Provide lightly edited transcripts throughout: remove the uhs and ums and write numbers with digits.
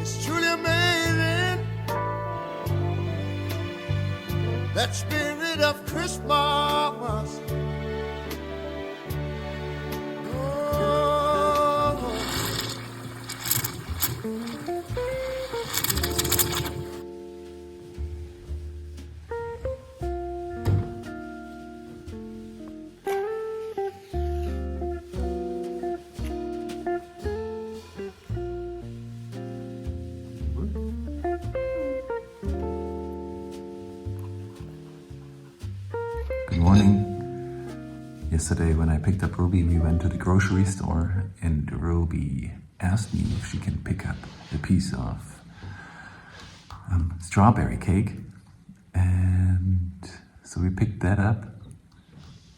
It's truly amazing, that spirit of Christmas. Oh. Good morning. Yesterday when I picked up Ruby, we went to the grocery store and Ruby asked me if she can pick up a piece of strawberry cake. And so we picked that up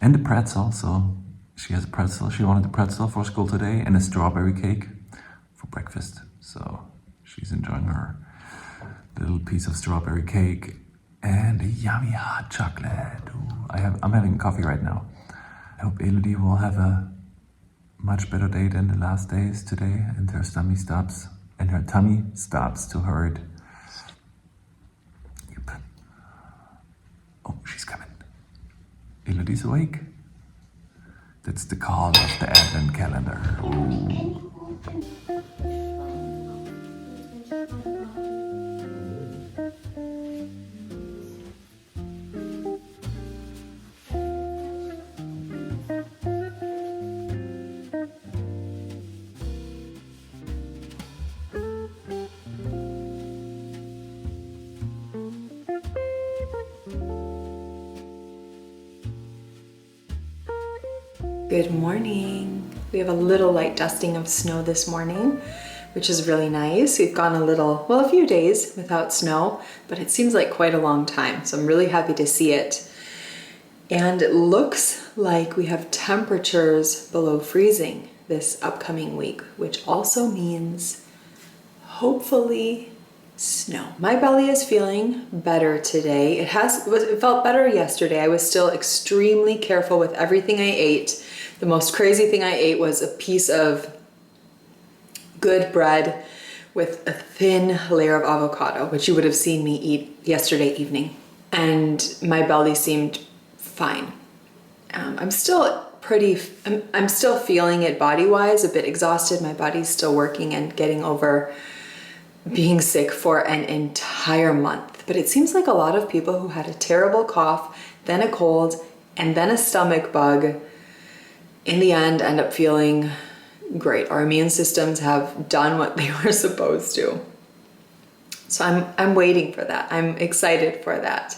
and a pretzel. So she has a pretzel. She wanted a pretzel for school today and a strawberry cake for breakfast. So she's enjoying her little piece of strawberry cake and a yummy hot chocolate. Ooh, I'm having coffee right now. I hope Elodie will have a much better day than the last days today, and her tummy stops to hurt. Yep. Oh, she's coming. Elodie's awake. That's the call of the advent calendar. Ooh. Good morning. We have a little light dusting of snow this morning, which is really nice. We've gone a few days without snow, but it seems like quite a long time. So I'm really happy to see it. And it looks like we have temperatures below freezing this upcoming week, which also means hopefully snow. My belly is feeling better today. It felt better yesterday. I was still extremely careful with everything I ate. The most crazy thing I ate was a piece of good bread with a thin layer of avocado, which you would have seen me eat yesterday evening. And my belly seemed fine. I'm still feeling it body-wise, a bit exhausted. My body's still working and getting over being sick for an entire month. But it seems like a lot of people who had a terrible cough, then a cold, and then a stomach bug, in the end end up feeling great. Our immune systems have done what they were supposed to. So I'm waiting for that. I'm excited for that.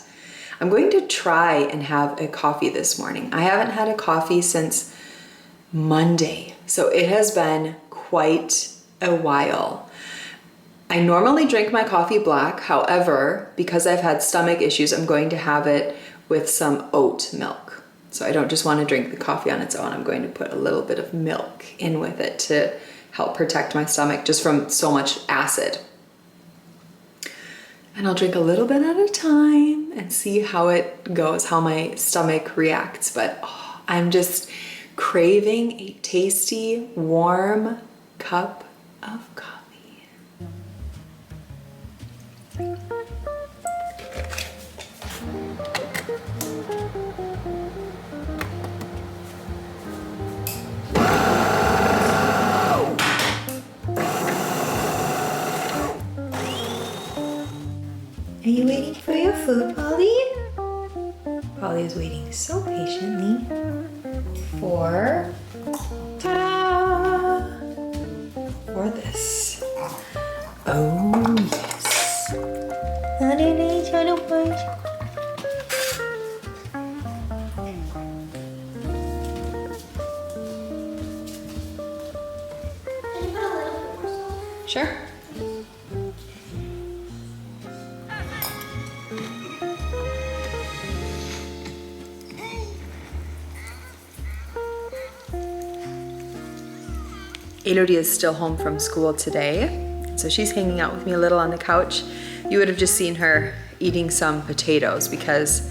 I'm going to try and have a coffee this morning. I haven't had a coffee since Monday, so it has been quite a while. I normally drink my coffee black. However, because I've had stomach issues, I'm going to have it with some oat milk. So I don't just want to drink the coffee on its own. I'm going to put a little bit of milk in with it to help protect my stomach just from so much acid. And I'll drink a little bit at a time and see how it goes, how my stomach reacts. But I'm just craving a tasty, warm cup of coffee. Are you waiting for your food, Polly? Polly is waiting so patiently for ta-da! For this. Oh yes. Sure. Elodie is still home from school today, so she's hanging out with me a little on the couch. You would have just seen her eating some potatoes because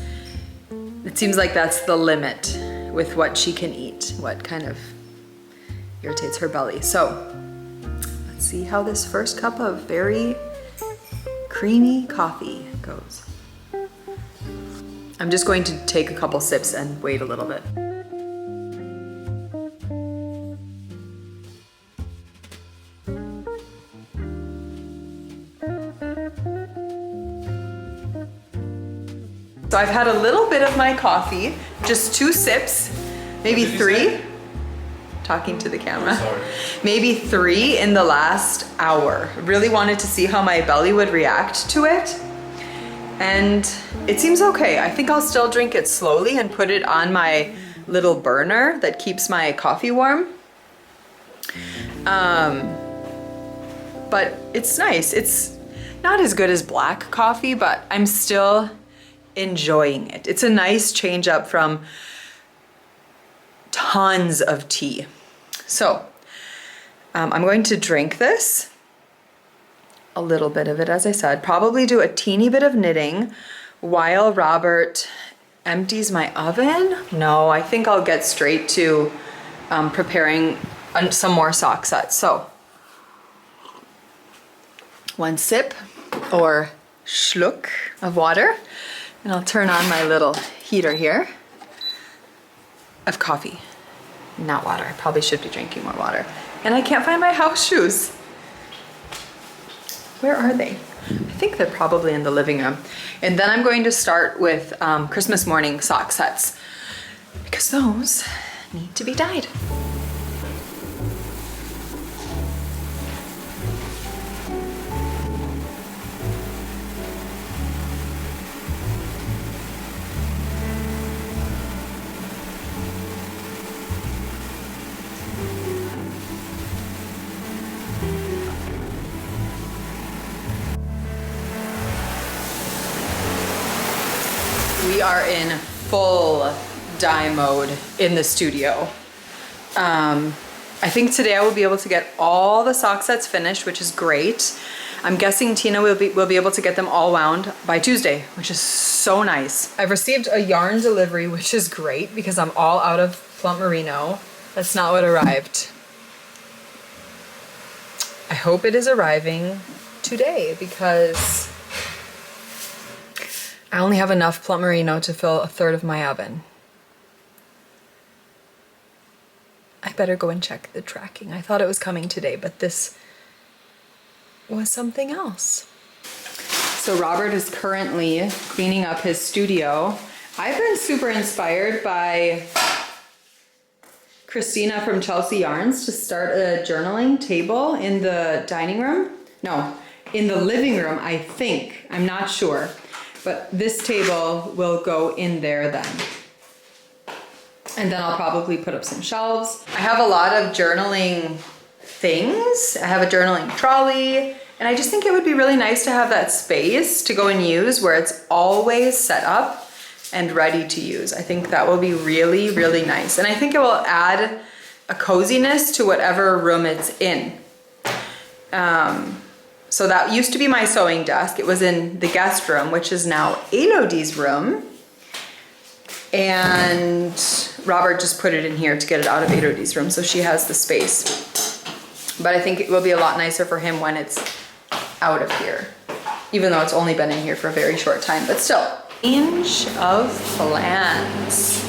it seems like that's the limit with what she can eat, what kind of irritates her belly. So let's see how this first cup of very creamy coffee goes. I'm just going to take a couple sips and wait a little bit. So I've had a little bit of my coffee, just 2 sips, maybe 3. Talking to the camera. Sorry. Maybe 3 in the last hour. Really wanted to see how my belly would react to it. And it seems okay. I think I'll still drink it slowly and put it on my little burner that keeps my coffee warm. But it's nice. It's not as good as black coffee, but I'm still enjoying it. It's a nice change up from tons of tea. So I'm going to drink this, a little bit of it, as I said, probably do a teeny bit of knitting while Robert empties my oven. No, I think I'll get straight to preparing some more sock sets. So 1 sip or schluck of water, and I'll turn on my little heater here of coffee, not water. I probably should be drinking more water. And I can't find my house shoes. Where are they? I think they're probably in the living room. And then I'm going to start with Christmas morning sock sets because those need to be dyed. We are in full dye mode in the studio. I think today I will be able to get all the sock sets finished, which is great. I'm guessing Tina will be able to get them all wound by Tuesday, which is so nice. I've received a yarn delivery, which is great because I'm all out of plum merino. That's not what arrived. I hope it is arriving today because I only have enough plum merino to fill 1/3 of my oven. I better go and check the tracking. I thought it was coming today, but this was something else. So Robert is currently cleaning up his studio. I've been super inspired by Christina from Chelsea Yarns to start a journaling table in the dining room. No, in the living room, I think. I'm not sure. But this table will go in there then. And then I'll probably put up some shelves. I have a lot of journaling things. I have a journaling trolley, and I just think it would be really nice to have that space to go and use where it's always set up and ready to use. I think that will be really, really nice. And I think it will add a coziness to whatever room it's in. So that used to be my sewing desk. It was in the guest room, which is now Elodie's room. And Robert just put it in here to get it out of Elodie's room, so she has the space. But I think it will be a lot nicer for him when it's out of here, even though it's only been in here for a very short time, but still. Change of plans.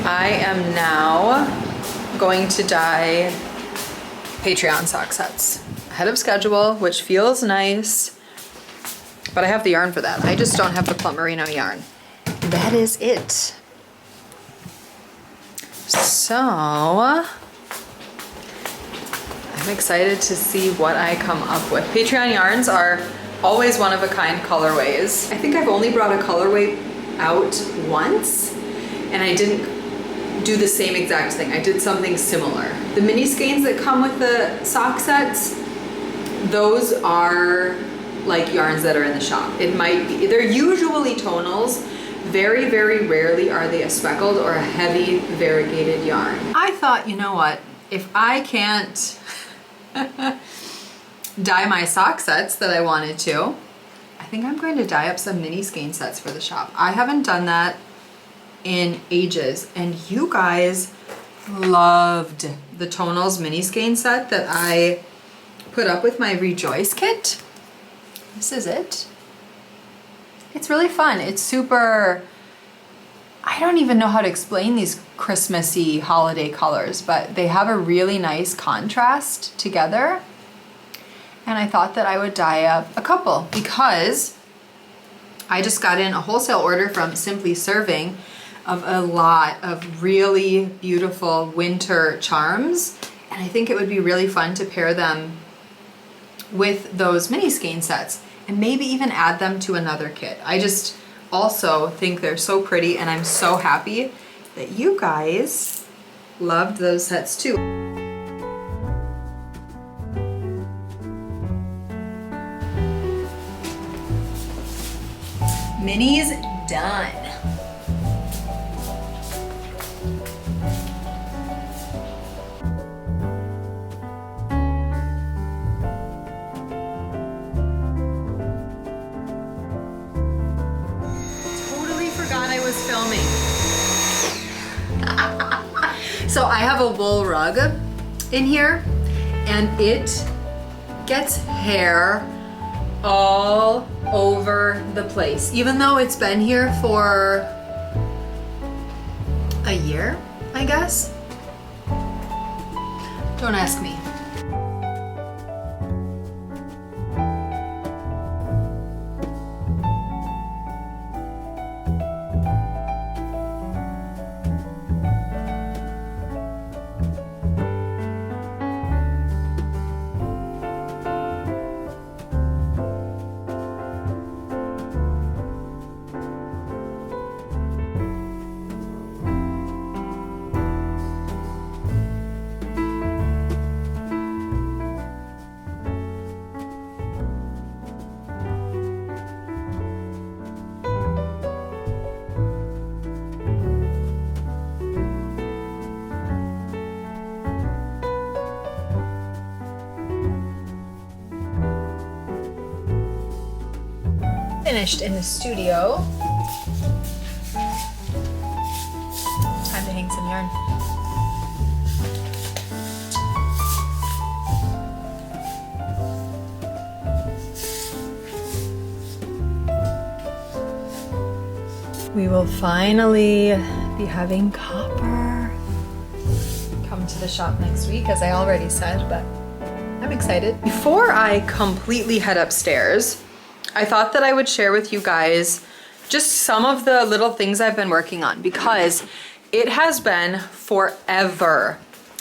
I am now going to dye Patreon sock sets ahead of schedule, which feels nice, but I have the yarn for that. I just don't have the plum merino yarn. That is it. So I'm excited to see what I come up with. Patreon yarns are always one-of-a-kind colorways. I think I've only brought a colorway out once, and I didn't do the same exact thing. I did something similar. The mini skeins that come with the sock sets, those are like yarns that are in the shop. It might be, they're usually tonals. Very, very rarely are they a speckled or a heavy variegated yarn. I thought, you know what, if I can't dye my sock sets that I wanted to, I think I'm going to dye up some mini skein sets for the shop. I haven't done that in ages, and you guys loved the tonals mini skein set that I put up with my Rejoice kit. This is it. It's really fun. It's super, I don't even know how to explain these Christmassy holiday colors, but they have a really nice contrast together. And I thought that I would dye up a couple because I just got in a wholesale order from Simply Serving of a lot of really beautiful winter charms. And I think it would be really fun to pair them with those mini skein sets and maybe even add them to another kit. I just also think they're so pretty, and I'm so happy that you guys loved those sets too. Minis done. Totally forgot I was filming. So I have a wool rug in here, and it gets hair all over the place, even though it's been here for a year, I guess. Don't ask me. Finished in the studio. Time to hang some yarn. We will finally be having copper come to the shop next week, as I already said, but I'm excited. Before I completely head upstairs, I thought that I would share with you guys just some of the little things I've been working on, because it has been forever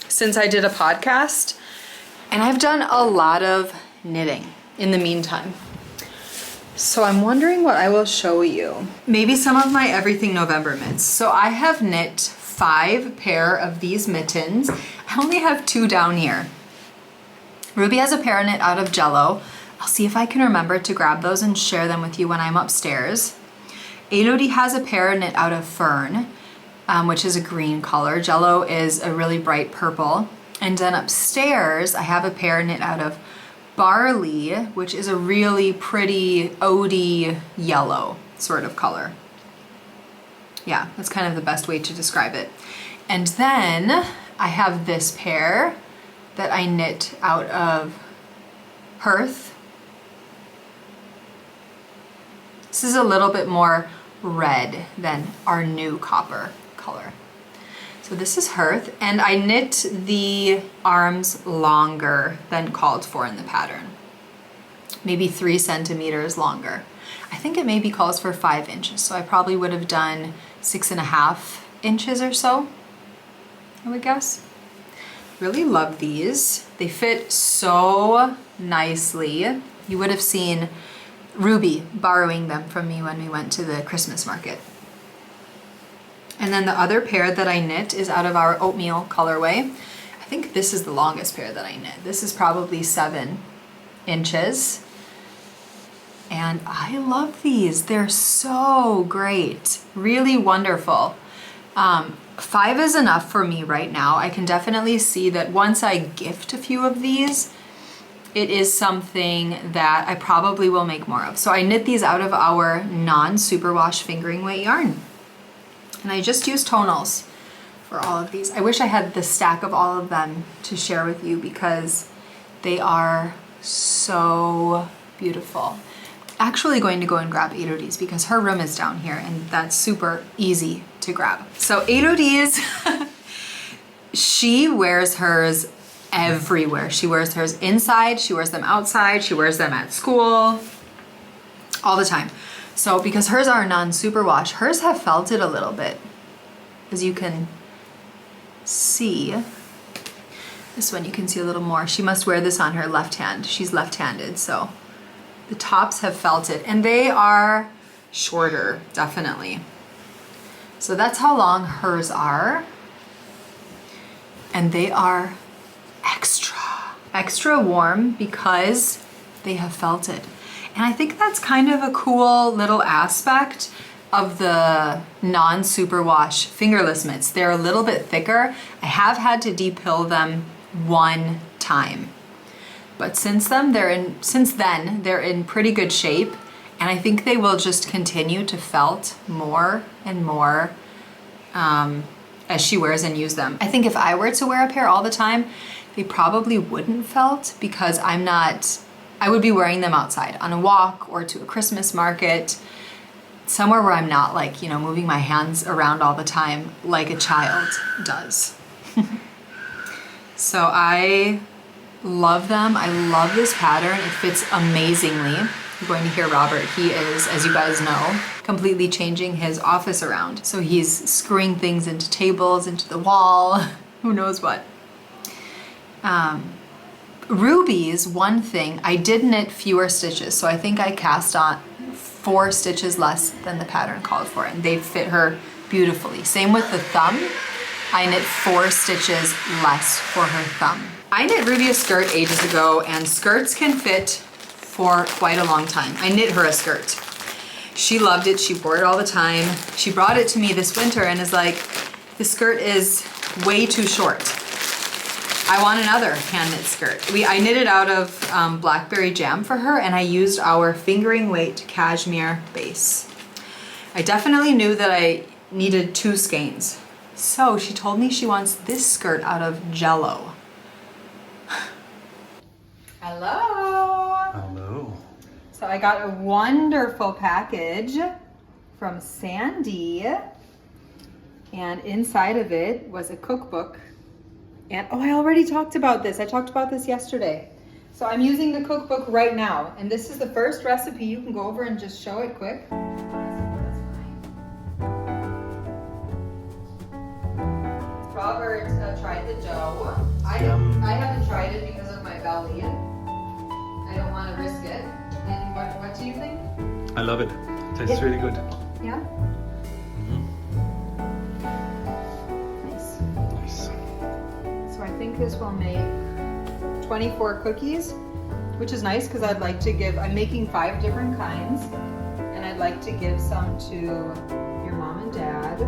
since I did a podcast, and I've done a lot of knitting in the meantime. So I'm wondering what I will show you. Maybe some of my Everything November mitts. So I have knit 5 pair of these mittens. I only have 2 down here. Ruby has a pair knit out of Jello. I'll see if I can remember to grab those and share them with you when I'm upstairs. Elodie has a pair knit out of Fern, which is a green color. Jello is a really bright purple. And then upstairs, I have a pair knit out of Barley, which is a really pretty OD yellow sort of color. Yeah, that's kind of the best way to describe it. And then I have this pair that I knit out of Hearth. This is a little bit more red than our new copper color. So this is Hearth, and I knit the arms longer than called for in the pattern. Maybe 3 centimeters longer. I think it maybe calls for 5 inches, so I probably would have done 6.5 inches or so, I would guess. Really love these. They fit so nicely. You would have seen Ruby borrowing them from me when we went to the Christmas market. And then the other pair that I knit is out of our oatmeal colorway. I think this is the longest pair that I knit. This is probably 7 inches. And I love these. They're so great. Really wonderful. 5 is enough for me right now. I can definitely see that once I gift a few of these, it is something that I probably will make more of. So I knit these out of our non-superwash fingering weight yarn. And I just used tonals for all of these. I wish I had the stack of all of them to share with you, because they are So beautiful. Actually going to go and grab Elodie's because her room is down here and that's super easy to grab. So Elodie's, she wears hers everywhere. She wears hers inside, she wears them outside, she wears them at school, all the time. So because hers are non-superwash, hers have felted a little bit, as you can see. This one you can see a little more. She must wear this on her left hand. She's left-handed, so the tops have felted and they are shorter, definitely. So that's how long hers are. And they are extra warm because they have felted. And I think that's kind of a cool little aspect of the non-superwash fingerless mitts. They're a little bit thicker. I have had to depill them one time. But since then, they're in pretty good shape. And I think they will just continue to felt more and more as she wears and use them. I think if I were to wear a pair all the time, they probably wouldn't felt because I would be wearing them outside on a walk or to a Christmas market, somewhere where I'm not like, you know, moving my hands around all the time like a child does. So I love them. I love this pattern. It fits amazingly. You're going to hear Robert. He is, as you guys know, completely changing his office around. So he's screwing things into tables, into the wall, who knows what. Ruby's one thing, I did knit fewer stitches. So I think I cast on 4 stitches less than the pattern called for, and they fit her beautifully. Same with the thumb. I knit 4 stitches less for her thumb. I knit Ruby a skirt ages ago, and skirts can fit for quite a long time. I knit her a skirt. She loved it, she wore it all the time. She brought it to me this winter and is like, the skirt is way too short. I want another hand knit skirt. I knit it out of blackberry jam for her, and I used our fingering weight cashmere base. I definitely knew that I needed 2 skeins. So she told me she wants this skirt out of Jello. Hello. Hello. So I got a wonderful package from Sandy, and inside of it was a cookbook. And oh, I already talked about this. I talked about this yesterday. So I'm using the cookbook right now, and this is the first recipe. You can go over and just show it quick. Robert tried the dough. I haven't tried it because of my belly. I don't want to risk it. And what do you think? I love it. Tastes really good. Yeah? Nice. So I think this will make 24 cookies, which is nice because I'm making 5 different kinds, and I'd like to give some to your mom and dad.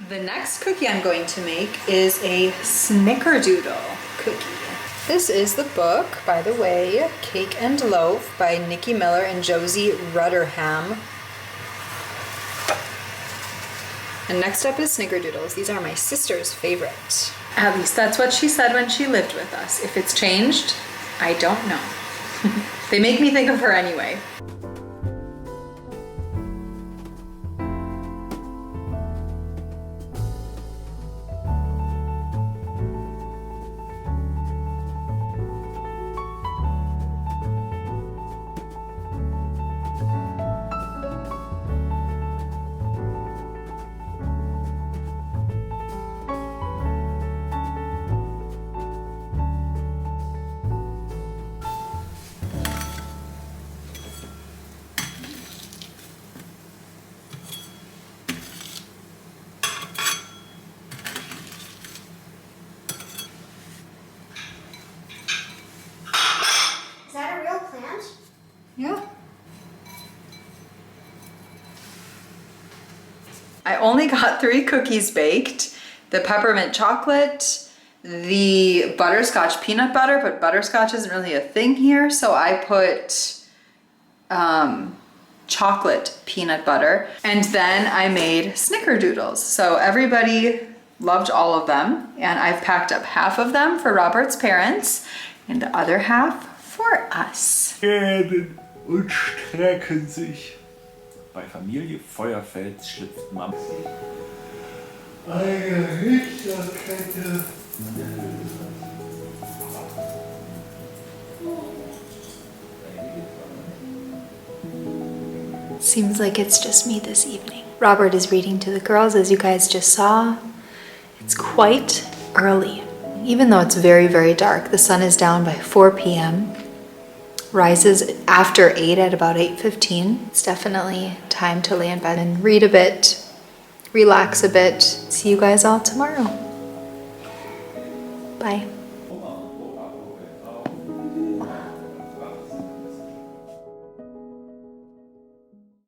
The next cookie I'm going to make is a snickerdoodle cookie. This is the book, by the way, Cake and Loaf by Nikki Miller and Josie Rudderham. And next up is snickerdoodles. These are my sister's favorite. At least that's what she said when she lived with us. If it's changed, I don't know. They make me think of her anyway. Yeah. I only got 3 cookies baked. The peppermint chocolate, the butterscotch peanut butter, but butterscotch isn't really a thing here, so I put chocolate peanut butter, and then I made snickerdoodles. So everybody loved all of them, and I've packed up half of them for Robert's parents and the other half for us. Gähnen und strecken sich. Bei Familie Feuerfeld schlüpft Mama. Eine Lichterkette. Seems like it's just me this evening. Robert is reading to the girls, as you guys just saw. It's quite early. Even though it's very, very dark, the sun is down by 4 p.m. Rises after 8 at about 8:15. It's definitely time to lay in bed and read a bit, relax a bit. See you guys all tomorrow. Bye.